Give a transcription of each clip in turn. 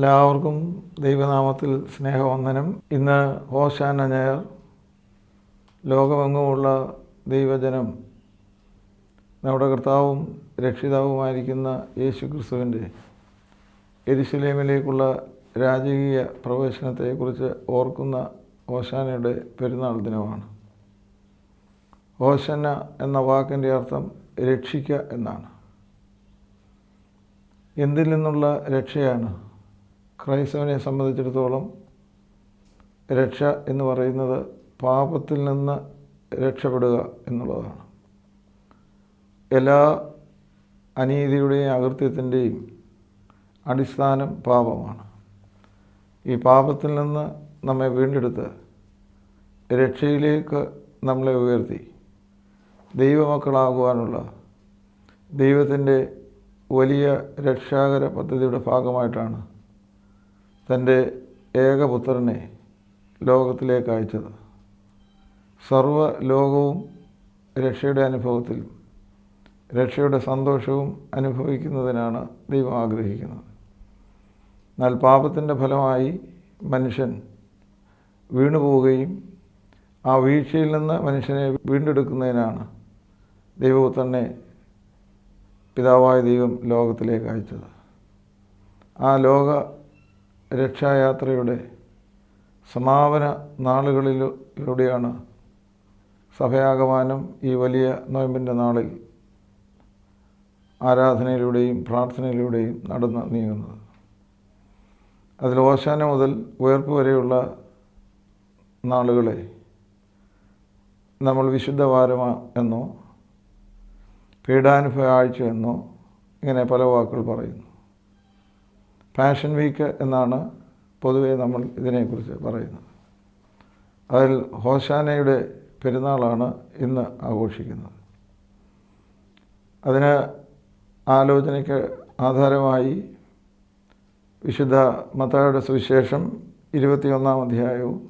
എല്ലാവർക്കും ദൈവനാമത്തിൽ സ്നേഹവന്ദനം. ഇന്ന് ഹോശാന ഞായർ. ലോകമെങ്ങുമുള്ള ദൈവജനം നമ്മുടെ കർത്താവും രക്ഷിതാവുമായിരിക്കുന്ന യേശു ക്രിസ്തുവിൻ്റെ യെരുശലേമിലേക്കുള്ള രാജകീയ പ്രവേശനത്തെക്കുറിച്ച് ഓർക്കുന്ന ഹോശാനയുടെ പെരുന്നാൾ ദിനമാണ്. ഹോശന്ന എന്ന വാക്കിൻ്റെ അർത്ഥം രക്ഷിക്കുക എന്നാണ്. എന്തിൽ നിന്നുള്ള രക്ഷയാണ്? ക്രൈസ്തവനെ സംബന്ധിച്ചിടത്തോളം രക്ഷ എന്ന് പറയുന്നത് പാപത്തിൽ നിന്ന് രക്ഷപ്പെടുക എന്നുള്ളതാണ്. എല്ലാ അനീതിയുടെയും അകൃത്യത്തിൻ്റെയും അടിസ്ഥാനം പാപമാണ്. ഈ പാപത്തിൽ നിന്ന് നമ്മെ വീണ്ടെടുത്ത് രക്ഷയിലേക്ക് നമ്മളെ ഉയർത്തി ദൈവമക്കളാകുവാനുള്ള ദൈവത്തിൻ്റെ വലിയ രക്ഷാകര പദ്ധതിയുടെ ഭാഗമായിട്ടാണ് തൻ്റെ ഏകപുത്രനെ ലോകത്തിലേക്ക് അയച്ചത്. സർവ്വ ലോകവും രക്ഷയുടെ അനുഭവത്തിലും രക്ഷയുടെ സന്തോഷവും അനുഭവിക്കുന്നതിനാണ് ദൈവം ആഗ്രഹിക്കുന്നത്. എന്നാൽ പാപത്തിൻ്റെ ഫലമായി മനുഷ്യൻ വീണുപോവുകയും ആ വീഴ്ചയിൽ നിന്ന് മനുഷ്യനെ വീണ്ടെടുക്കുന്നതിനാണ് ദൈവപുത്രനെ പിതാവായ ദൈവം ലോകത്തിലേക്ക് അയച്ചത്. ആ ലോക രക്ഷായാത്രയുടെ സമാപന നാളുകളിലൂടെയാണ് സഭയാകമാനം ഈ വലിയ നോയമ്പിൻ്റെ നാളിൽ ആരാധനയിലൂടെയും പ്രാർത്ഥനയിലൂടെയും നടന്ന് നീങ്ങുന്നത്. അതിൽ ഹോശാന മുതൽ ഉയർപ്പ് വരെയുള്ള നാളുകളെ നമ്മൾ വിശുദ്ധവാരം എന്നോ പീഡാനുഭവ ആഴ്ച എന്നോ ഇങ്ങനെ പല വാക്കുകൾ പറയുന്നു. പാഷൻ വീക്ക് എന്നാണ് പൊതുവെ നമ്മൾ ഇതിനെക്കുറിച്ച് പറയുന്നത്. അതിൽ ഹോശാനയുടെ പെരുന്നാളാണ് ഇന്ന് ആഘോഷിക്കുന്നത്. അതിന് ആലോചനയ്ക്ക് ആധാരമായി വിശുദ്ധ മത്തായിയുടെ സുവിശേഷം 21-ാം അധ്യായവും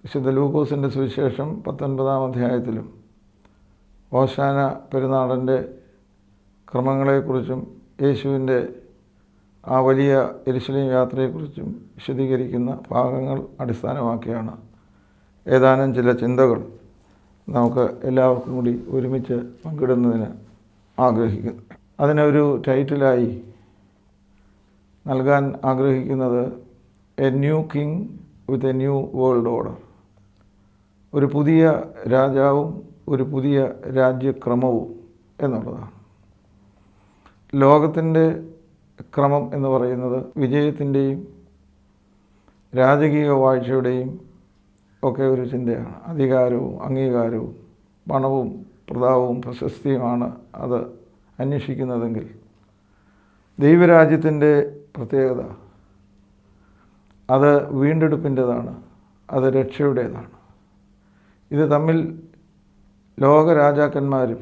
വിശുദ്ധ ലൂക്കോസിൻ്റെ സുവിശേഷം 19-ാം അധ്യായത്തിലും ഹോശാന പെരുന്നാളിൻ്റെ ക്രമങ്ങളെക്കുറിച്ചും യേശുവിൻ്റെ ആ വലിയ യെരുശലേം യാത്രയെക്കുറിച്ചും വിശദീകരിക്കുന്ന ഭാഗങ്ങൾ അടിസ്ഥാനമാക്കിയാണ് ഏതാനും ചില ചിന്തകൾ നമുക്ക് എല്ലാവർക്കും കൂടി ഒരുമിച്ച് പങ്കിടുന്നതിന് ആഗ്രഹിക്കുന്നു. അതിനൊരു ടൈറ്റിലായി നൽകാൻ ആഗ്രഹിക്കുന്നത് A new king with a new world order. ഒരു പുതിയ രാജാവും ഒരു പുതിയ രാജ്യക്രമവും എന്നുള്ളതാണ്. ലോകത്തിൻ്റെ ക്രമം എന്ന് പറയുന്നത് വിജയത്തിൻ്റെയും രാജകീയ വാഴ്ചയുടെയും ഒക്കെ ഒരു ചിന്തയാണ്. അധികാരവും അംഗീകാരവും പണവും പ്രതാപവും പ്രശസ്തിയുമാണ് അത് അന്വേഷിക്കുന്നതെങ്കിൽ ദൈവരാജ്യത്തിൻ്റെ പ്രത്യേകത അത് വീണ്ടെടുപ്പിൻ്റെതാണ്, അത് രക്ഷയുടേതാണ്. ഇത് തമ്മിൽ ലോകരാജാക്കന്മാരും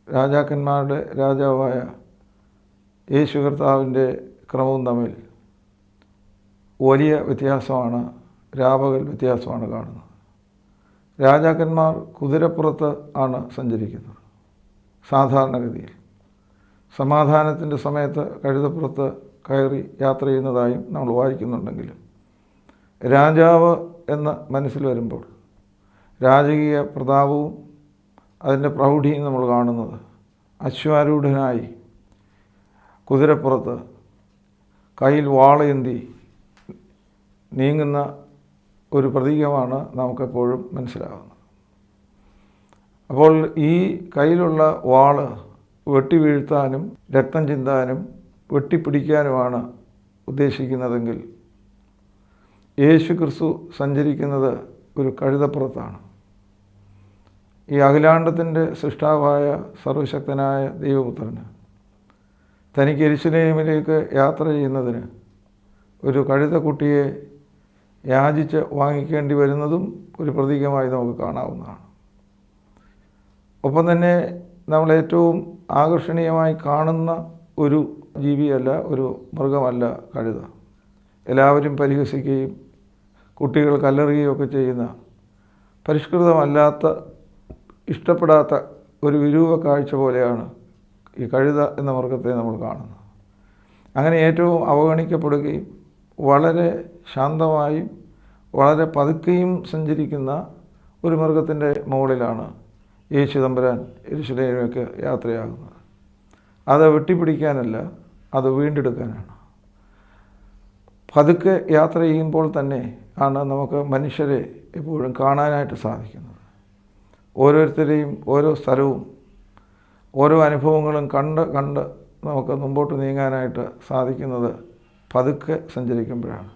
രാജാക്കന്മാരുടെ രാജാവായ യേശു കർത്താവിൻ്റെ ക്രമവും തമ്മിൽ വലിയ വ്യത്യാസമാണ്, രാപകൽ വ്യത്യാസമാണ് കാണുന്നത്. രാജാക്കന്മാർ കുതിരപ്പുറത്ത് ആണ് സഞ്ചരിക്കുന്നത് സാധാരണഗതിയിൽ. സമാധാനത്തിൻ്റെ സമയത്ത് കഴുതപ്പുറത്ത് കയറി യാത്ര ചെയ്യുന്നതായും നമ്മൾ വായിക്കുന്നുണ്ടെങ്കിലും രാജാവ് എന്ന് മനസ്സിൽ വരുമ്പോൾ രാജകീയ പ്രതാപവും അതിൻ്റെ പ്രൗഢിയും നമ്മൾ കാണുന്നത് അശ്വാരൂഢനായി കുതിരപ്പുറത്ത് കയ്യിൽ വാളേന്തി നീങ്ങുന്ന ഒരു പ്രതീകമാണ് നമുക്കെപ്പോഴും മനസ്സിലാകുന്നത്. അപ്പോൾ ഈ കയ്യിലുള്ള വാള് വെട്ടി വീഴ്ത്താനും രക്തം ചിന്താനും വെട്ടിപ്പിടിക്കാനുമാണ് ഉദ്ദേശിക്കുന്നതെങ്കിൽ യേശു ക്രിസ്തു സഞ്ചരിക്കുന്നത് ഒരു കഴുതപ്പുറത്താണ്. ഈ അഖിലാണ്ടത്തിൻ്റെ സൃഷ്ടാവായ സർവശക്തനായ ദൈവപുത്രന് തനിക്ക് യെരുശലേമിലേക്ക് യാത്ര ചെയ്യുന്നതിന് ഒരു കഴുതക്കുട്ടിയെ യാചിച്ച് വാങ്ങിക്കേണ്ടി വരുന്നതും ഒരു പ്രതീകമായി നമുക്ക് കാണാവുന്നതാണ്. ഒപ്പം തന്നെ നമ്മൾ ഏറ്റവും ആകർഷണീയമായി കാണുന്ന ഒരു ജീവിയല്ല, ഒരു മൃഗമല്ല കഴുത. എല്ലാവരും പരിഹസിക്കുകയും കുട്ടികൾ കല്ലെറിയുകയും ഒക്കെ ചെയ്യുന്ന പരിഷ്കൃതമല്ലാത്ത ഇഷ്ടപ്പെടാത്ത ഒരു വിരൂപ കാഴ്ച പോലെയാണ് ഈ കഴുത എന്ന മൃഗത്തെ നമ്മൾ കാണുന്നത്. അങ്ങനെ ഏറ്റവും അവഗണിക്കപ്പെടുകയും വളരെ ശാന്തമായും വളരെ പതുക്കെയും സഞ്ചരിക്കുന്ന ഒരു മൃഗത്തിൻ്റെ മുകളിലാണ് യേശു തമ്പുരാൻ യെരൂശലേമിലേക്ക് യാത്രയാകുന്നത്. അത് വെട്ടിപ്പിടിക്കാനല്ല, അത് വീണ്ടെടുക്കാനാണ്. പതുക്കെ യാത്ര ചെയ്യുമ്പോൾ തന്നെ ആണ് നമുക്ക് മനുഷ്യരെ എപ്പോഴും കാണാനായിട്ട് സാധിക്കുന്നത്. ഓരോരുത്തരെയും ഓരോ സ്ഥലവും ഓരോ അനുഭവങ്ങളും കണ്ട് നമുക്ക് മുമ്പോട്ട് നീങ്ങാനായിട്ട് സാധിക്കുന്നത് പതുക്കെ സഞ്ചരിക്കുമ്പോഴാണ്.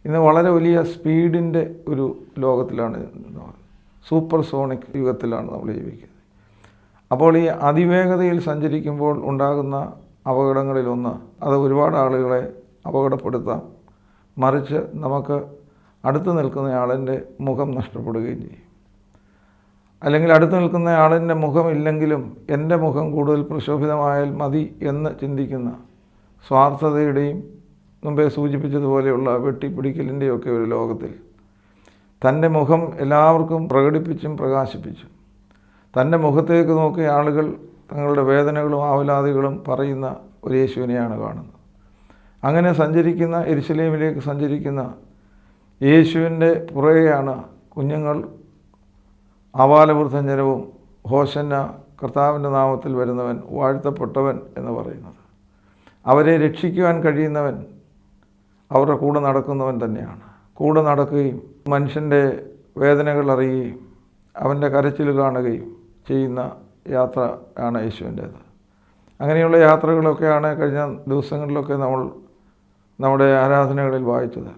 ഇന്ന് വളരെ വലിയ സ്പീഡിൻ്റെ ഒരു ലോകത്തിലാണ്, സൂപ്പർ സോണിക് യുഗത്തിലാണ് നമ്മൾ ജീവിക്കുന്നത്. അപ്പോൾ ഈ അതിവേഗതയിൽ സഞ്ചരിക്കുമ്പോൾ ഉണ്ടാകുന്ന അപകടങ്ങളിലൊന്ന്, അത് ഒരുപാട് ആളുകളെ അപകടപ്പെടുത്താം. മറിച്ച് നമുക്ക് അടുത്ത് നിൽക്കുന്നയാളിൻ്റെ മുഖം നഷ്ടപ്പെടുകയും ചെയ്യും. അല്ലെങ്കിൽ അടുത്ത് നിൽക്കുന്ന ആളിൻ്റെ മുഖമില്ലെങ്കിലും എൻ്റെ മുഖം കൂടുതൽ പ്രശോഭിതമായാൽ മതി എന്ന് ചിന്തിക്കുന്ന സ്വാർത്ഥതയുടെയും മുമ്പേ സൂചിപ്പിച്ചതുപോലെയുള്ള വെട്ടിപ്പിടിക്കലിൻ്റെയൊക്കെ ഒരു ലോകത്തിൽ തൻ്റെ മുഖം എല്ലാവർക്കും പ്രകടിപ്പിച്ചും പ്രകാശിപ്പിച്ചും തൻ്റെ മുഖത്തേക്ക് നോക്കിയ ആളുകൾ തങ്ങളുടെ വേദനകളും ആവലാതികളും പറയുന്ന ഒരു യേശുവിനെയാണ് കാണുന്നത്. അങ്ങനെ സഞ്ചരിക്കുന്ന യെരൂശലേമിലേക്ക് സഞ്ചരിക്കുന്ന യേശുവിൻ്റെ പുറകെയാണ് കുഞ്ഞുങ്ങൾ ആബാലവൃദ്ധജനവും ഹോശന്ന കർത്താവിൻ്റെ നാമത്തിൽ വരുന്നവൻ വാഴ്ത്തപ്പെട്ടവൻ എന്ന് പറയുന്നത്. അവരെ രക്ഷിക്കുവാൻ കഴിയുന്നവൻ അവരുടെ കൂടെ നടക്കുന്നവൻ തന്നെയാണ്. കൂടെ നടക്കുകയും മനുഷ്യൻ്റെ വേദനകൾ അറിയുകയും അവൻ്റെ കരച്ചിൽ കാണുകയും ചെയ്യുന്ന യാത്ര ആണ് യേശുവിൻ്റേത്. അങ്ങനെയുള്ള യാത്രകളൊക്കെയാണ് കഴിഞ്ഞ ദിവസങ്ങളിലൊക്കെ നമ്മൾ നമ്മുടെ ആരാധനകളിൽ വായിച്ചത്.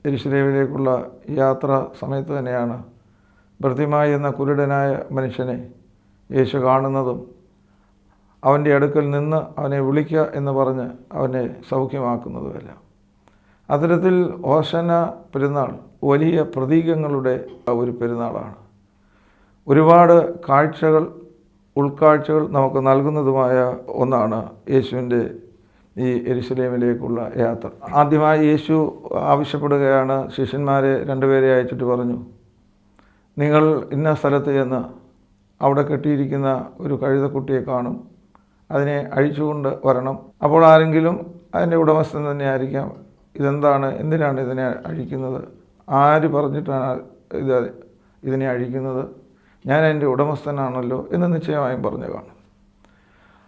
യെരൂശലേമിലേക്കുള്ള യാത്ര സമയത്ത് തന്നെയാണ് ഭർത്തിമായി എന്ന കുരുടനായ മനുഷ്യനെ യേശു കാണുന്നതും അവൻ്റെ അടുക്കൽ നിന്ന് അവനെ വിളിക്കുക എന്ന് പറഞ്ഞ് അവനെ സൗഖ്യമാക്കുന്നതുമെല്ലാം. അത്തരത്തിൽ ഹോശന്ന പെരുന്നാൾ വലിയ പ്രതീകങ്ങളുടെ ഒരു പെരുന്നാളാണ്. ഒരുപാട് ഉൾക്കാഴ്ചകൾ നമുക്ക് നൽകുന്നതുമായ ഒന്നാണ് യേശുവിൻ്റെ ഈ യെരൂശലേമിലേക്കുള്ള യാത്ര. ആദ്യമായി യേശു ആവശ്യപ്പെടുകയാണ്, ശിഷ്യന്മാരെ രണ്ടുപേരെ അയച്ചിട്ട് പറഞ്ഞു, നിങ്ങൾ ഇന്ന സ്ഥലത്ത് ചെന്ന് അവിടെ കെട്ടിയിരിക്കുന്ന ഒരു കഴുതക്കുട്ടിയെ കാണും, അതിനെ അഴിച്ചുകൊണ്ട് വരണം. അപ്പോൾ ആരെങ്കിലും അതിൻ്റെ ഉടമസ്ഥൻ തന്നെ ആയിരിക്കാം, എന്തിനാണ് ഇതിനെ അഴിക്കുന്നത്, ആര് പറഞ്ഞിട്ടാണ് ഇതിനെ അഴിക്കുന്നത്, ഞാൻ എൻ്റെ ഉടമസ്ഥനാണല്ലോ എന്ന് നിശ്ചയമായും പറഞ്ഞു കാണും.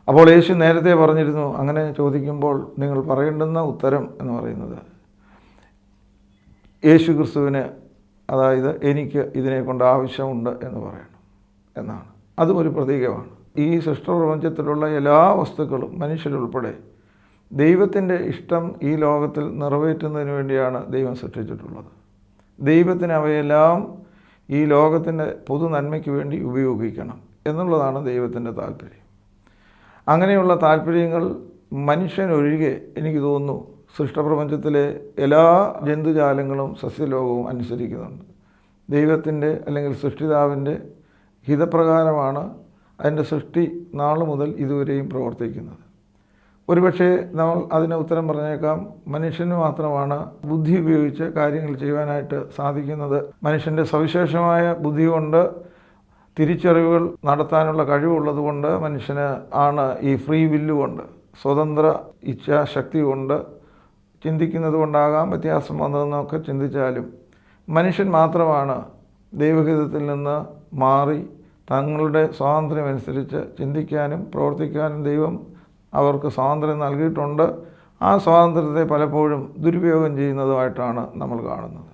അപ്പോൾ യേശു നേരത്തെ പറഞ്ഞിരുന്നു, അങ്ങനെ ചോദിക്കുമ്പോൾ നിങ്ങൾ പറയേണ്ടുന്ന ഉത്തരം എന്ന് പറയുന്നത് യേശു ക്രിസ്തുവിന്, അതായത് എനിക്ക് ഇതിനെ കൊണ്ട് ആവശ്യമുണ്ട് എന്ന് പറയണം എന്നാണ്. അതും ഒരു പ്രതീകമാണ്. ഈ സൃഷ്ടപ്രപഞ്ചത്തിലുള്ള എല്ലാ വസ്തുക്കളും മനുഷ്യരുൾപ്പെടെ ദൈവത്തിൻ്റെ ഇഷ്ടം ഈ ലോകത്തിൽ നിറവേറ്റുന്നതിന് വേണ്ടിയാണ് ദൈവം സൃഷ്ടിച്ചിട്ടുള്ളത്. ദൈവത്തിന് അവയെല്ലാം ഈ ലോകത്തിൻ്റെ പൊതു നന്മയ്ക്ക് വേണ്ടി ഉപയോഗിക്കണം എന്നുള്ളതാണ് ദൈവത്തിൻ്റെ താല്പര്യം. അങ്ങനെയുള്ള താല്പര്യങ്ങൾ മനുഷ്യനൊഴികെ എനിക്ക് തോന്നുന്നു സൃഷ്ടപ്രപഞ്ചത്തിലെ എല്ലാ ജന്തുജാലങ്ങളും സസ്യലോകവും അനുസരിക്കുന്നുണ്ട്. ദൈവത്തിൻ്റെ അല്ലെങ്കിൽ സൃഷ്ടിതാവിൻ്റെ ഹിതപ്രകാരമാണ് അതിൻ്റെ സൃഷ്ടി നാൾ മുതൽ ഇതുവരെയും പ്രവർത്തിക്കുന്നത്. ഒരുപക്ഷെ നമ്മൾ അതിന് ഉത്തരം പറഞ്ഞേക്കാം, മനുഷ്യന് മാത്രമാണ് ബുദ്ധി ഉപയോഗിച്ച് കാര്യങ്ങൾ ചെയ്യുവാനായിട്ട് സാധിക്കുന്നത്. മനുഷ്യൻ്റെ സവിശേഷമായ ബുദ്ധി കൊണ്ട് തിരിച്ചറിവുകൾ നടത്താനുള്ള കഴിവുള്ളത് കൊണ്ട് മനുഷ്യന് ആണ് ഈ ഫ്രീ വില്ല് കൊണ്ട്, സ്വതന്ത്ര ഇച്ഛാശക്തി കൊണ്ട് ചിന്തിക്കുന്നത് കൊണ്ടാകാം വ്യത്യാസം വന്നതെന്നൊക്കെ ചിന്തിച്ചാലും മനുഷ്യൻ മാത്രമാണ് ദൈവഹിതത്തിൽ നിന്ന് മാറി തങ്ങളുടെ സ്വാതന്ത്ര്യമനുസരിച്ച് ചിന്തിക്കാനും പ്രവർത്തിക്കാനും ദൈവം അവർക്ക് സ്വാതന്ത്ര്യം നൽകിയിട്ടുണ്ട്. ആ സ്വാതന്ത്ര്യത്തെ പലപ്പോഴും ദുരുപയോഗം ചെയ്യുന്നതുമായിട്ടാണ് നമ്മൾ കാണുന്നത്.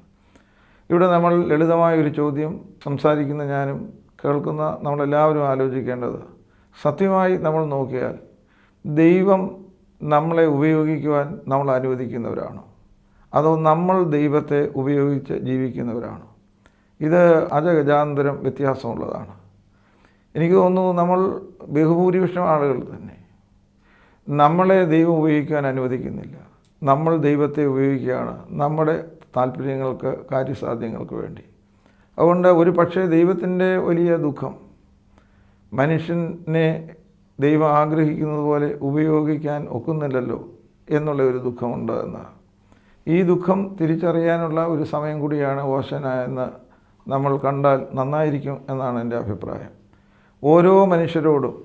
ഇവിടെ നമ്മൾ ലളിതമായ ഒരു ചോദ്യം സംസാരിക്കുന്ന ഞാനും കേൾക്കുന്ന നമ്മളെല്ലാവരും ആലോചിക്കേണ്ടത്, സത്യമായി നമ്മൾ നോക്കിയാൽ ദൈവം നമ്മളെ ഉപയോഗിക്കുവാൻ നമ്മൾ അനുവദിക്കുന്നവരാണോ, അതോ നമ്മൾ ദൈവത്തെ ഉപയോഗിച്ച് ജീവിക്കുന്നവരാണോ? ഇത് അജഗജാന്തരം വ്യത്യാസമുള്ളതാണ്. എനിക്ക് തോന്നുന്നു നമ്മൾ ബഹുഭൂരിപക്ഷം ആളുകൾ തന്നെ നമ്മളെ ദൈവം ഉപയോഗിക്കാൻ അനുവദിക്കുന്നില്ല. നമ്മൾ ദൈവത്തെ ഉപയോഗിക്കുകയാണ് നമ്മുടെ താല്പര്യങ്ങൾക്ക്, കാര്യസാധ്യങ്ങൾക്ക് വേണ്ടി. അതുകൊണ്ട് ഒരു പക്ഷേ ദൈവത്തിൻ്റെ വലിയ ദുഃഖം മനുഷ്യനെ ദൈവം ആഗ്രഹിക്കുന്നത് പോലെ ഉപയോഗിക്കാൻ ഒക്കുന്നില്ലല്ലോ എന്നുള്ള ഒരു ദുഃഖമുണ്ട് എന്ന്. ഈ ദുഃഖം തിരിച്ചറിയാനുള്ള ഒരു സമയം കൂടിയാണ് ഹോശന്ന എന്ന് നമ്മൾ കണ്ടാൽ നന്നായിരിക്കും എന്നാണ് എൻ്റെ അഭിപ്രായം. ഓരോ മനുഷ്യരോടും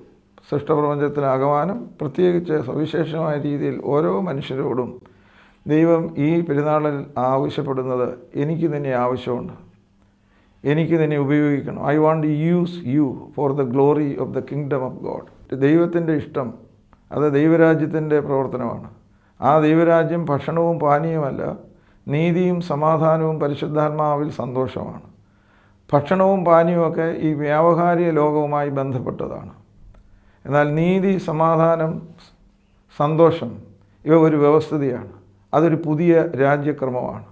സൃഷ്ടപ്രപഞ്ചത്തിലാകമാനം പ്രത്യേകിച്ച് സവിശേഷമായ രീതിയിൽ ഓരോ മനുഷ്യരോടും ദൈവം ഈ പെരുന്നാളിൽ ആവശ്യപ്പെടുന്നത്, എനിക്ക് നിന്നെ ആവശ്യമുണ്ട്, എനിക്ക് നിന്നെ ഉപയോഗിക്കണം. I want to use you for the glory of the kingdom of God. ദൈവത്തിൻ്റെ ഇഷ്ടം അത് ദൈവരാജ്യത്തിൻ്റെ പ്രവർത്തനമാണ്. ആ ദൈവരാജ്യം ഭക്ഷണവും പാനീയമല്ല, നീതിയും സമാധാനവും പരിശുദ്ധാത്മാവിൽ സന്തോഷമാണ്. ഭക്ഷണവും പാനീയവുമൊക്കെ ഈ വ്യാവഹാരിക ലോകവുമായി ബന്ധപ്പെട്ടതാണ്. എന്നാൽ നീതി, സമാധാനം, സന്തോഷം ഇവ ഒരു വ്യവസ്ഥിതിയാണ്. അതൊരു പുതിയ രാജ്യക്രമമാണ്.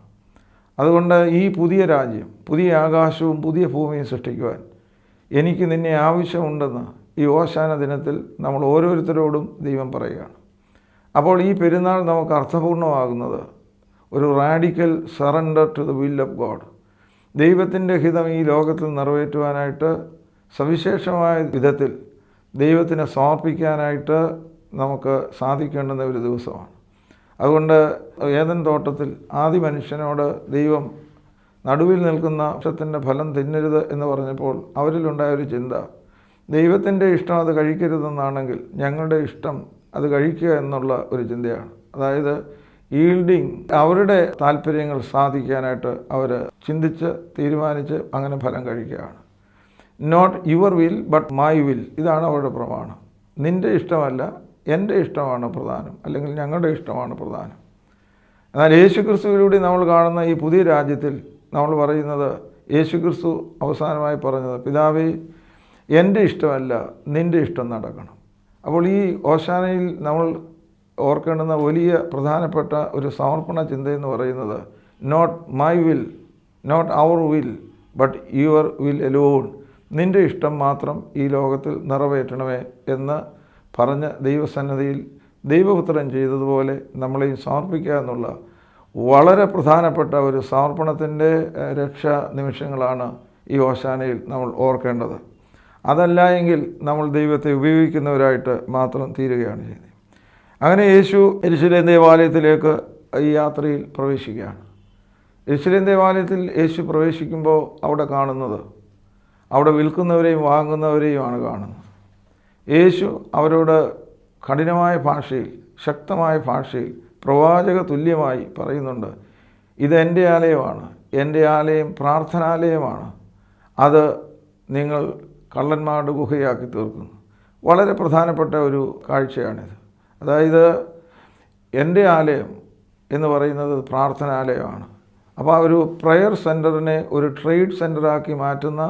അതുകൊണ്ട് ഈ പുതിയ രാജ്യം, പുതിയ ആകാശവും പുതിയ ഭൂമിയും സൃഷ്ടിക്കുവാൻ എനിക്ക് നിന്നെ ആവശ്യമുണ്ടെന്ന് ഈ ഓശാന ദിനത്തിൽ നമ്മൾ ഓരോരുത്തരോടും ദൈവം പറയുകയാണ്. അപ്പോൾ ഈ പെരുന്നാൾ നമുക്ക് അർത്ഥപൂർണ്ണമാകുന്നത് ഒരു radical surrender to the will of God. ദൈവത്തിൻ്റെ ഹിതം ഈ ലോകത്തിൽ നിറവേറ്റുവാനായിട്ട് സവിശേഷമായ വിധത്തിൽ ദൈവത്തിനെ സമർപ്പിക്കാനായിട്ട് നമുക്ക് സാധിക്കേണ്ടുന്ന ഒരു ദിവസമാണ്. അതുകൊണ്ട് ഏദൻ തോട്ടത്തിൽ ആദി മനുഷ്യനോട് ദൈവം നടുവിൽ നിൽക്കുന്ന വൃക്ഷത്തിൻ്റെ ഫലം തിന്നരുത് എന്ന് പറഞ്ഞപ്പോൾ അവരിലുണ്ടായ ഒരു ചിന്ത, ദൈവത്തിൻ്റെ ഇഷ്ടം അത് കഴിക്കരുതെന്നാണെങ്കിൽ ഞങ്ങളുടെ ഇഷ്ടം അത് കഴിക്കുക എന്നുള്ള ഒരു ചിന്തയാണ്. അതായത് ഈൽഡിങ്, അവരുടെ താല്പര്യങ്ങൾ സാധിക്കാനായിട്ട് അവർ ചിന്തിച്ച് തീരുമാനിച്ച് അങ്ങനെ ഫലം കഴിക്കുകയാണ്. Not your will but my will, ഇതാണ് അവരുടെ പ്രമാണം. നിൻ്റെ ഇഷ്ടമല്ല, എൻ്റെ ഇഷ്ടമാണ് പ്രധാനം, അല്ലെങ്കിൽ ഞങ്ങളുടെ ഇഷ്ടമാണ് പ്രധാനം. എന്നാൽ യേശുക്രിസ്തുവിലൂടെ നമ്മൾ കാണുന്ന ഈ പുതിയ രാജ്യത്തിൽ നമ്മൾ പറയുന്നത്, യേശുക്രിസ്തു അവസാനമായി പറഞ്ഞത്, പിതാവേ എൻ്റെ ഇഷ്ടമല്ല നിൻ്റെ ഇഷ്ടം നടക്കണം. അപ്പോൾ ഈ ഓശാനയിൽ നമ്മൾ ഓർക്കേണ്ടുന്ന വലിയ പ്രധാനപ്പെട്ട ഒരു സമർപ്പണ ചിന്തയെന്ന് പറയുന്നത്, not my will, not our will but your will alone, നിൻ്റെ ഇഷ്ടം മാത്രം ഈ ലോകത്തിൽ നിറവേറ്റണമേ എന്ന് പറഞ്ഞ് ദൈവസന്നിധിയിൽ ദൈവപുത്രൻ ചെയ്തതുപോലെ നമ്മളെയും സമർപ്പിക്കുക എന്നുള്ള വളരെ പ്രധാനപ്പെട്ട ഒരു സമർപ്പണത്തിൻ്റെ രക്ഷാ നിമിഷങ്ങളാണ് ഈ ഓശാനയിൽ നമ്മൾ ഓർക്കേണ്ടത്. അതല്ല എങ്കിൽ നമ്മൾ ദൈവത്തെ ഉപയോഗിക്കുന്നവരായിട്ട് മാത്രം തീരുകയാണ് ചെയ്യുന്നത്. അങ്ങനെ യേശു യെരൂശലേം ദേവാലയത്തിലേക്ക് ഈ യാത്രയിൽ പ്രവേശിക്കുകയാണ്. യെരൂശലേം ദേവാലയത്തിൽ യേശു പ്രവേശിക്കുമ്പോൾ അവിടെ കാണുന്നത്, അവിടെ വിൽക്കുന്നവരെയും വാങ്ങുന്നവരെയുമാണ് കാണുന്നത്. യേശു അവരോട് കഠിനമായ ഭാഷയിൽ, ശക്തമായ ഭാഷയിൽ, പ്രവാചക തുല്യമായി പറയുന്നുണ്ട്, ഇതെൻ്റെ ആലയമാണ്, എൻ്റെ ആലയം പ്രാർത്ഥനാലയമാണ്, അത് നിങ്ങൾ കള്ളന്മാരുടെ ഗുഹയാക്കി തീർക്കുന്നു. വളരെ പ്രധാനപ്പെട്ട ഒരു കാഴ്ചയാണിത്. അതായത് എൻ്റെ ആലയം എന്ന് പറയുന്നത് പ്രാർത്ഥനാലയമാണ്. അപ്പോൾ ആ ഒരു പ്രയർ സെൻറ്ററിനെ ഒരു ട്രേഡ് സെൻറ്ററാക്കി മാറ്റുന്ന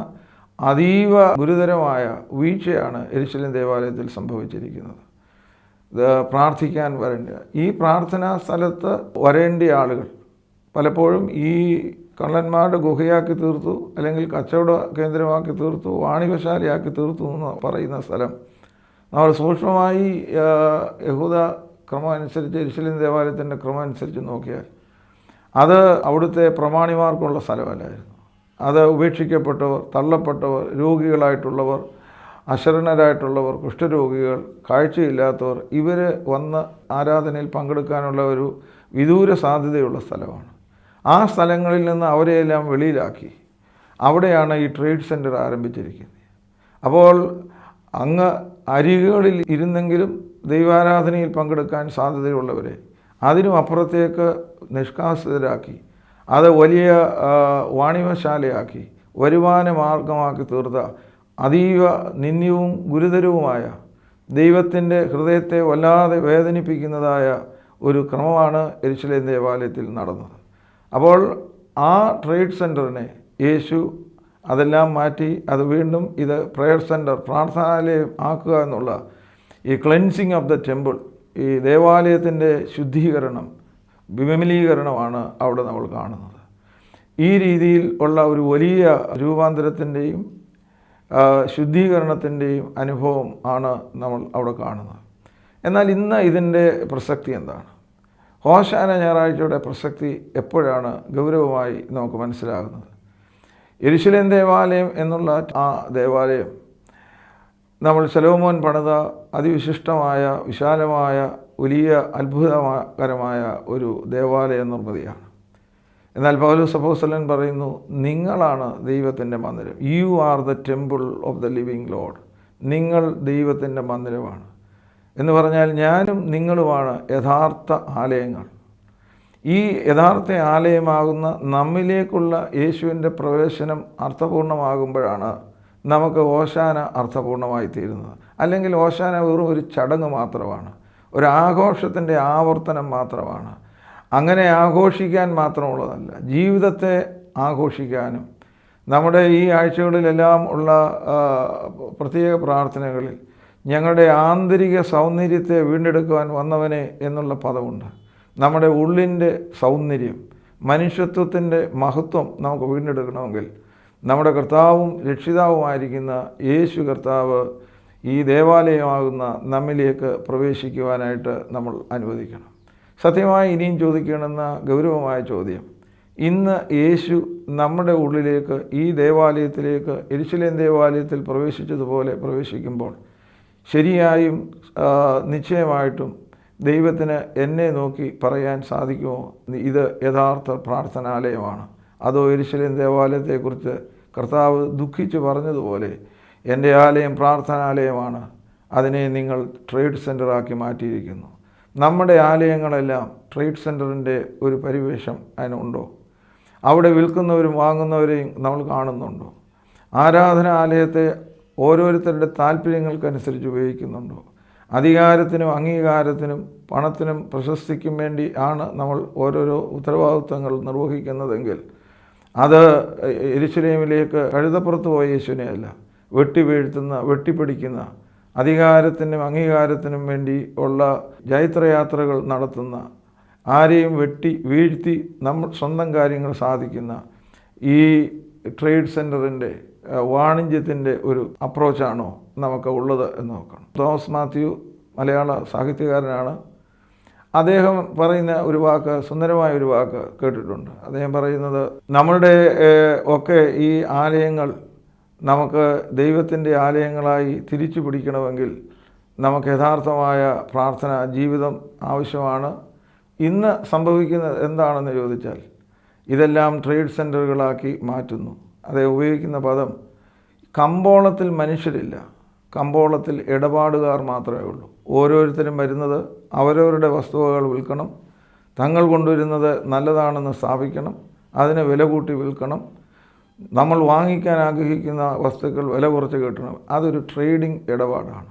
അതീവ ഗുരുതരമായ വീഴ്ചയാണ് യെരൂശലേം ദേവാലയത്തിൽ സംഭവിച്ചിരിക്കുന്നത്. പ്രാർത്ഥിക്കാൻ വരേണ്ട, ഈ പ്രാർത്ഥനാ സ്ഥലത്ത് വരേണ്ട ആളുകൾ പലപ്പോഴും ഈ കള്ളന്മാരുടെ ഗുഹയാക്കി തീർത്തു, അല്ലെങ്കിൽ കച്ചവട കേന്ദ്രമാക്കി തീർത്തു, വാണിഭശാലയാക്കി തീർത്തു എന്ന് പറയുന്ന സ്ഥലം നമ്മൾ സൂക്ഷ്മമായി യഹൂദ ക്രമം അനുസരിച്ച്, യെരൂശലേം ദേവാലയത്തിൻ്റെ ക്രമം അനുസരിച്ച് നോക്കിയാൽ അത് അവിടുത്തെ പ്രമാണിമാർക്കുള്ള സ്ഥലമല്ലായിരുന്നു. അത് ഉപേക്ഷിക്കപ്പെട്ടവർ, തള്ളപ്പെട്ടവർ, രോഗികളായിട്ടുള്ളവർ, അശരണരായിട്ടുള്ളവർ, കുഷ്ഠരോഗികൾ, കാഴ്ചയില്ലാത്തവർ, ഇവർ വന്ന് ആരാധനയിൽ പങ്കെടുക്കാനുള്ള ഒരു വിദൂര സാധ്യതയുള്ള സ്ഥലമാണ്. ആ സ്ഥലങ്ങളിൽ നിന്ന് അവരെയെല്ലാം വെളിയിലാക്കി അവിടെയാണ് ഈ ട്രേഡ് സെൻറ്റർ ആരംഭിച്ചിരിക്കുന്നത്. അപ്പോൾ അങ്ങ് അരികുകളിൽ ഇരുന്നെങ്കിലും ദൈവാരാധനയിൽ പങ്കെടുക്കാൻ സാധ്യതയുള്ളവരെ അതിനും അപ്പുറത്തേക്ക് നിഷ്കാസിതരാക്കി, അത് വലിയ വാണിഭശാലയാക്കി, വരുമാന മാർഗമാക്കി തീർത്ത അതീവ നിന്ദ്യവും ഗുരുതരവുമായ, ദൈവത്തിൻ്റെ ഹൃദയത്തെ വല്ലാതെ വേദനിപ്പിക്കുന്നതായ ഒരു ക്രമമാണ് യെരൂശലേം ദേവാലയത്തിൽ നടന്നത്. അപ്പോൾ ആ ട്രേഡ് സെൻറ്ററിനെ യേശു അതെല്ലാം മാറ്റി അത് വീണ്ടും ഇത് പ്രയർ സെൻറ്റർ, പ്രാർത്ഥനാലയം ആക്കുക എന്നുള്ള ഈ ക്ലെൻസിങ് ഓഫ് ദ ടെമ്പിൾ, ഈ ദേവാലയത്തിൻ്റെ ശുദ്ധീകരണം, വിമലീകരണമാണ് അവിടെ നമ്മൾ കാണുന്നത്. ഈ രീതിയിൽ ഉള്ള ഒരു വലിയ രൂപാന്തരത്തിൻ്റെയും ശുദ്ധീകരണത്തിൻ്റെയും അനുഭവം ആണ് നമ്മൾ അവിടെ കാണുന്നത്. എന്നാൽ ഇന്ന് ഇതിൻ്റെ പ്രസക്തി എന്താണ്? ഹോശാന ഞായറാഴ്ചയുടെ പ്രസക്തി എപ്പോഴാണ് ഗൗരവമായി നമുക്ക് മനസ്സിലാകുന്നത്? യെരൂശലേം ദേവാലയം എന്നുള്ള ആ ദേവാലയം നമ്മൾ ശലോമോൻ പണിത അതിവിശിഷ്ടമായ, വിശാലമായ, വലിയ അത്ഭുതകരമായ ഒരു ദേവാലയ നിർമ്മിതിയാണ്. എന്നാൽ പൗലോസ് അപ്പോസ്തലൻ പറയുന്നു, നിങ്ങളാണ് ദൈവത്തിൻ്റെ മന്ദിരം, you are the temple of the living load. നിങ്ങൾ ദൈവത്തിൻ്റെ മന്ദിരമാണ് എന്ന് പറഞ്ഞാൽ ഞാനും നിങ്ങളുമാണ് യഥാർത്ഥ ആലയങ്ങൾ. ഈ യഥാർത്ഥ ആലയമാകുന്ന നമ്മിലേക്കുള്ള യേശുവിൻ്റെ പ്രവേശനം അർത്ഥപൂർണമാകുമ്പോഴാണ് നമുക്ക് ഓശാന അർത്ഥപൂർണമായി തീരുന്നത്. അല്ലെങ്കിൽ ഓശാന വെറും ഒരു ചടങ്ങ് മാത്രമാണ്, ഒരു ആഘോഷത്തിൻ്റെ ആവർത്തനം മാത്രമാണ്. അങ്ങനെ ആഘോഷിക്കാൻ മാത്രമുള്ളതല്ല, ജീവിതത്തെ ആഘോഷിക്കാനും നമ്മുടെ ഈ ആഴ്ചകളിലെല്ലാം ഉള്ള പ്രത്യേക പ്രാർത്ഥനകളിൽ ഞങ്ങളുടെ ആന്തരിക സൗന്ദര്യത്തെ വീണ്ടെടുക്കുവാൻ വന്നവനെ എന്നുള്ള പദമുണ്ട്. നമ്മുടെ ഉള്ളിൻ്റെ സൗന്ദര്യം, മനുഷ്യത്വത്തിൻ്റെ മഹത്വം നമുക്ക് വീണ്ടെടുക്കണമെങ്കിൽ നമ്മുടെ കർത്താവും രക്ഷിതാവുമായിരിക്കുന്ന യേശു കർത്താവ് ഈ ദേവാലയമാകുന്ന നമ്മിലേക്ക് പ്രവേശിക്കുവാനായിട്ട് നമ്മൾ അനുവദിക്കണം. സത്യമായി ഇനിയും ചോദിക്കണമെന്ന ഗൗരവമായ ചോദ്യം, ഇന്ന് യേശു നമ്മുടെ ഉള്ളിലേക്ക് ഈ ദേവാലയത്തിലേക്ക് യെരുശലേം ദേവാലയത്തിൽ പ്രവേശിച്ചതുപോലെ പ്രവേശിക്കുമ്പോൾ ശരിയായും നിശ്ചയമായിട്ടും ദൈവത്തിന് എന്നെ നോക്കി പറയാൻ സാധിക്കുമോ, ഇത് യഥാർത്ഥ പ്രാർത്ഥനാലയമാണ്? അതോ യെരുശലേം ദേവാലയത്തെക്കുറിച്ച് കർത്താവ് ദുഃഖിച്ച് പറഞ്ഞതുപോലെ എൻ്റെ ആലയം പ്രാർത്ഥനാലയമാണ്, അതിനെ നിങ്ങൾ ട്രേഡ് സെൻ്ററാക്കി മാറ്റിയിരിക്കുന്നു? നമ്മുടെ ആലയങ്ങളെല്ലാം ട്രേഡ് സെൻ്ററിൻ്റെ ഒരു പരിവേഷം അതിനുണ്ടോ? അവിടെ വിൽക്കുന്നവരും വാങ്ങുന്നവരെയും നമ്മൾ കാണുന്നുണ്ടോ? ആരാധനാലയത്തെ ഓരോരുത്തരുടെ താല്പര്യങ്ങൾക്കനുസരിച്ച് ഉപയോഗിക്കുന്നുണ്ടോ? അധികാരത്തിനും അംഗീകാരത്തിനും പണത്തിനും പ്രശസ്തിക്കും വേണ്ടി ആണ് നമ്മൾ ഓരോരോ ഉത്തരവാദിത്വങ്ങൾ നിർവഹിക്കുന്നതെങ്കിൽ അത് യെരുശലേമിലേക്ക് കഴുതപ്പുറത്ത് പോയ യേശുവിനെ അല്ല, വെട്ടിവീഴ്ത്തുന്ന വെട്ടിപ്പിടിക്കുന്ന അധികാരത്തിനും അംഗീകാരത്തിനും വേണ്ടി ഉള്ള ജൈത്രയാത്രകൾ നടത്തുന്ന, ആരെയും വെട്ടി വീഴ്ത്തി നമ്മൾ സ്വന്തം കാര്യങ്ങൾ സാധിക്കുന്ന ഈ ട്രേഡ് സെൻ്ററിൻ്റെ വാണിജ്യത്തിൻ്റെ ഒരു അപ്രോച്ചാണോ നമുക്ക് ഉള്ളത് എന്ന് നോക്കണം. തോമസ് മാത്യു മലയാള സാഹിത്യകാരനാണ്. അദ്ദേഹം പറയുന്ന ഒരു വാക്ക്, സുന്ദരമായ ഒരു വാക്ക് കേട്ടിട്ടുണ്ട്. അദ്ദേഹം പറയുന്നത്, നമ്മളുടെ ഒക്കെ ഈ ആലയങ്ങൾ നമുക്ക് ദൈവത്തിൻ്റെ ആലയങ്ങളായി തിരിച്ചു പിടിക്കണമെങ്കിൽ നമുക്ക് യഥാർത്ഥമായ പ്രാർത്ഥന ജീവിതം ആവശ്യമാണ്. ഇന്ന് സംഭവിക്കുന്നത് എന്താണെന്ന് ചോദിച്ചാൽ ഇതെല്ലാം ട്രേഡ് സെൻ്ററുകളാക്കി മാറ്റുന്നു. അദ്ദേഹം ഉപയോഗിക്കുന്ന പദം, കമ്പോളത്തിൽ മനുഷ്യരില്ല, കമ്പോളത്തിൽ ഇടപാടുകാർ മാത്രമേ ഉള്ളൂ. ഓരോരുത്തരും വരുന്നത് അവരവരുടെ വസ്തുവകൾ വിൽക്കണം, തങ്ങൾ കൊണ്ടുവരുന്നത് നല്ലതാണെന്ന് സ്ഥാപിക്കണം, അതിന് വില കൂട്ടി വിൽക്കണം, നമ്മൾ വാങ്ങിക്കാൻ ആഗ്രഹിക്കുന്ന വസ്തുക്കൾ വില കുറച്ച് കിട്ടണം. അതൊരു ട്രേഡിംഗ് ഇടപാടാണ്.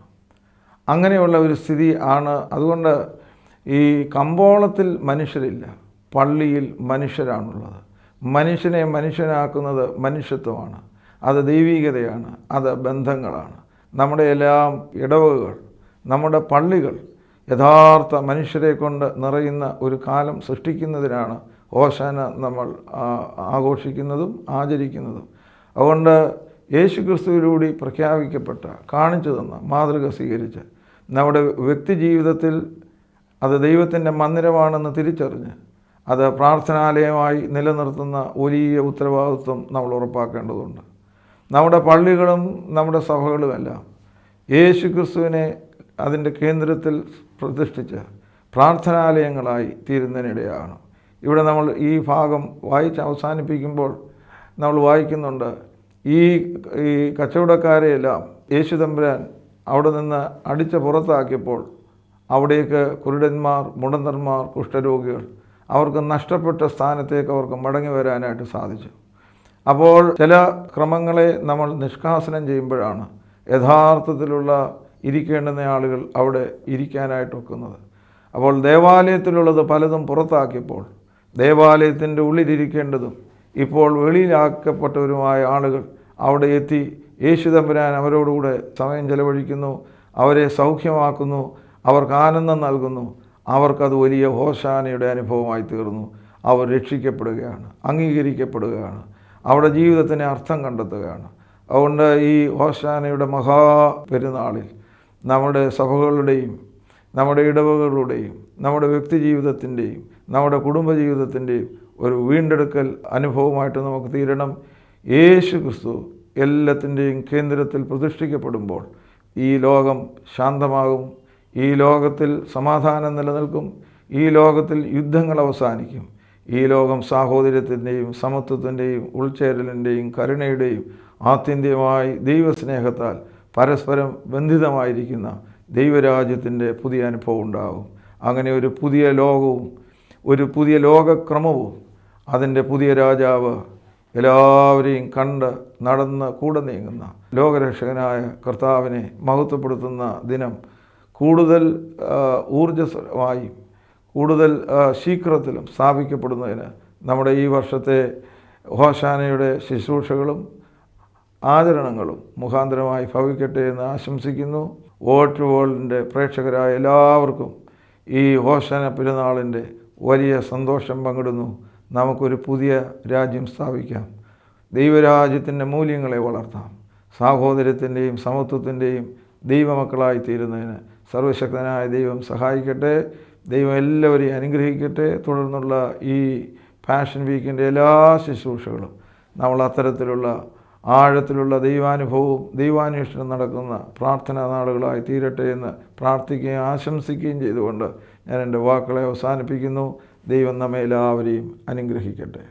അങ്ങനെയുള്ള ഒരു സ്ഥിതി ആണ്. അതുകൊണ്ട് ഈ കമ്പോളത്തിൽ മനുഷ്യരില്ല, പള്ളിയിൽ മനുഷ്യരാണുള്ളത്. മനുഷ്യനെ മനുഷ്യനാക്കുന്നത് മനുഷ്യത്വമാണ്, അത് ദൈവീകതയാണ്, അത് ബന്ധങ്ങളാണ്. നമ്മുടെ എല്ലാം ഇടവകകൾ, നമ്മുടെ പള്ളികൾ യഥാർത്ഥ മനുഷ്യരെ കൊണ്ട് നിറയുന്ന ഒരു കാലം സൃഷ്ടിക്കുന്നതിനാണ് ഓശാന നമ്മൾ ആഘോഷിക്കുന്നതും ആചരിക്കുന്നതും. അതുകൊണ്ട് യേശു ക്രിസ്തുവിലൂടെ പ്രഖ്യാപിക്കപ്പെട്ട, കാണിച്ചു തന്ന മാതൃക സ്വീകരിച്ച് നമ്മുടെ വ്യക്തി ജീവിതത്തിൽ അത് ദൈവത്തിൻ്റെ മന്ദിരമാണെന്ന് തിരിച്ചറിഞ്ഞ് അത് പ്രാർത്ഥനാലയമായി നിലനിർത്തുന്ന വലിയ ഉത്തരവാദിത്വം നമ്മൾ ഉറപ്പാക്കേണ്ടതുണ്ട്. നമ്മുടെ പള്ളികളും നമ്മുടെ സഭകളുമെല്ലാം യേശു ക്രിസ്തുവിനെ അതിൻ്റെ കേന്ദ്രത്തിൽ പ്രതിഷ്ഠിച്ച് പ്രാർത്ഥനാലയങ്ങളായി തീരുന്നതിനിടെയാണ്. ഇവിടെ നമ്മൾ ഈ ഭാഗം വായിച്ച് അവസാനിപ്പിക്കുമ്പോൾ നമ്മൾ വായിക്കുന്നുണ്ട്, ഈ കച്ചവടക്കാരെയെല്ലാം യേശു തമ്പുരാൻ അവിടെ നിന്ന് അടിച്ച് പുറത്താക്കിയപ്പോൾ അവിടേക്ക് കുരുടന്മാർ, മുടന്തന്മാർ, കുഷ്ഠരോഗികൾ, അവർക്ക് നഷ്ടപ്പെട്ട സ്ഥാനത്തേക്ക് അവർക്ക് മടങ്ങി വരാനായിട്ട് സാധിച്ചു. അപ്പോൾ ചില ക്രമങ്ങളെ നമ്മൾ നിഷ്കാസനം ചെയ്യുമ്പോഴാണ് യഥാർത്ഥത്തിലുള്ള ഇരിക്കേണ്ടുന്ന ആളുകൾ അവിടെ ഇരിക്കാനായിട്ട് ഒക്കുന്നത്. അപ്പോൾ ദേവാലയത്തിലുള്ളത് പലതും പുറത്താക്കിയപ്പോൾ ദേവാലയത്തിൻ്റെ ഉള്ളിലിരിക്കേണ്ടതും ഇപ്പോൾ വെളിയിലാക്കപ്പെട്ടവരുമായ ആളുകൾ അവിടെ എത്തി യേശു തമ്പുരാൻ അവരോടുകൂടെ സമയം ചെലവഴിക്കുന്നു, അവരെ സൗഖ്യമാക്കുന്നു, അവർക്ക് ആനന്ദം നൽകുന്നു. അവർക്കത് വലിയ ഹോശാനയുടെ അനുഭവമായി തീർന്നു. അവർ രക്ഷിക്കപ്പെടുകയാണ്, അംഗീകരിക്കപ്പെടുകയാണ്, അവരുടെ ജീവിതത്തിന് അർത്ഥം കണ്ടെത്തുകയാണ്. അതുകൊണ്ട് ഈ ഹോശാനയുടെ മഹാപെരുന്നാളിൽ നമ്മുടെ സഭകളുടെയും നമ്മുടെ ഇടവകളുടെയും നമ്മുടെ വ്യക്തി ജീവിതത്തിൻ്റെയും നമ്മുടെ കുടുംബജീവിതത്തിൻ്റെയും ഒരു വീണ്ടെടുക്കൽ അനുഭവമായിട്ട് നമുക്ക് തീരണം. യേശു ക്രിസ്തു എല്ലാത്തിൻ്റെയും കേന്ദ്രത്തിൽ പ്രതിഷ്ഠിക്കപ്പെടുമ്പോൾ ഈ ലോകം ശാന്തമാകും, ഈ ലോകത്തിൽ സമാധാനം നിലനിൽക്കും, ഈ ലോകത്തിൽ യുദ്ധങ്ങൾ അവസാനിക്കും, ഈ ലോകം സാഹോദര്യത്തിൻ്റെയും സമത്വത്തിൻ്റെയും ഉൾച്ചേരലിൻ്റെയും കരുണയുടെയും ആത്യന്തികമായി ദൈവസ്നേഹത്താൽ പരസ്പരം ബന്ധിതമായിരിക്കുന്ന ദൈവരാജ്യത്തിൻ്റെ പുതിയ അനുഭവം ഉണ്ടാകും. അങ്ങനെ ഒരു പുതിയ ലോകവും ഒരു പുതിയ ലോകക്രമവും അതിൻ്റെ പുതിയ രാജാവ് എല്ലാവരെയും കണ്ട് നടന്ന് കൂടെ നീങ്ങുന്ന ലോകരക്ഷകനായ കർത്താവിനെ മഹത്വപ്പെടുത്തുന്ന ദിനം കൂടുതൽ ഊർജ്ജസ്വലമായും കൂടുതൽ ശീഘ്രത്തിലും സ്ഥാപിക്കപ്പെടുന്നതിന് നമ്മുടെ ഈ വർഷത്തെ ഹോശാനയുടെ ശുശ്രൂഷകളും ആചരണങ്ങളും മുഖാന്തരമായി ഭവിക്കട്ടെ എന്ന് ആശംസിക്കുന്നു. വേൾഡ് ടു വേൾഡിൻ്റെ പ്രേക്ഷകരായ എല്ലാവർക്കും ഈ ഹോശാന പെരുന്നാളിൻ്റെ വലിയ സന്തോഷം പങ്കിടുന്നു. നമുക്കൊരു പുതിയ രാജ്യം സ്ഥാപിക്കാം, ദൈവരാജ്യത്തിൻ്റെ മൂല്യങ്ങളെ വളർത്താം, സാഹോദര്യത്തിൻ്റെയും സമത്വത്തിൻ്റെയും ദൈവമക്കളായി തീരുന്നതിന് സർവശക്തനായ ദൈവം സഹായിക്കട്ടെ. ദൈവം എല്ലാവരെയും അനുഗ്രഹിക്കട്ടെ. തുടർന്നുള്ള ഈ പാഷൻ വീക്കിൻ്റെ എല്ലാ ശുശ്രൂഷകളും നമ്മൾ അത്തരത്തിലുള്ള ആഴത്തിലുള്ള ദൈവാനുഭവവും ദൈവാന്വേഷണം നടക്കുന്ന പ്രാർത്ഥനാ നാളുകളായി തീരട്ടെ എന്ന് പ്രാർത്ഥിക്കുകയും ആശംസിക്കുകയും ചെയ്തുകൊണ്ട് ഞാൻ എൻ്റെ വാക്കുകളെ അവസാനിപ്പിക്കുന്നു. ദൈവം നമ്മെ എല്ലാവരെയും അനുഗ്രഹിക്കട്ടെ.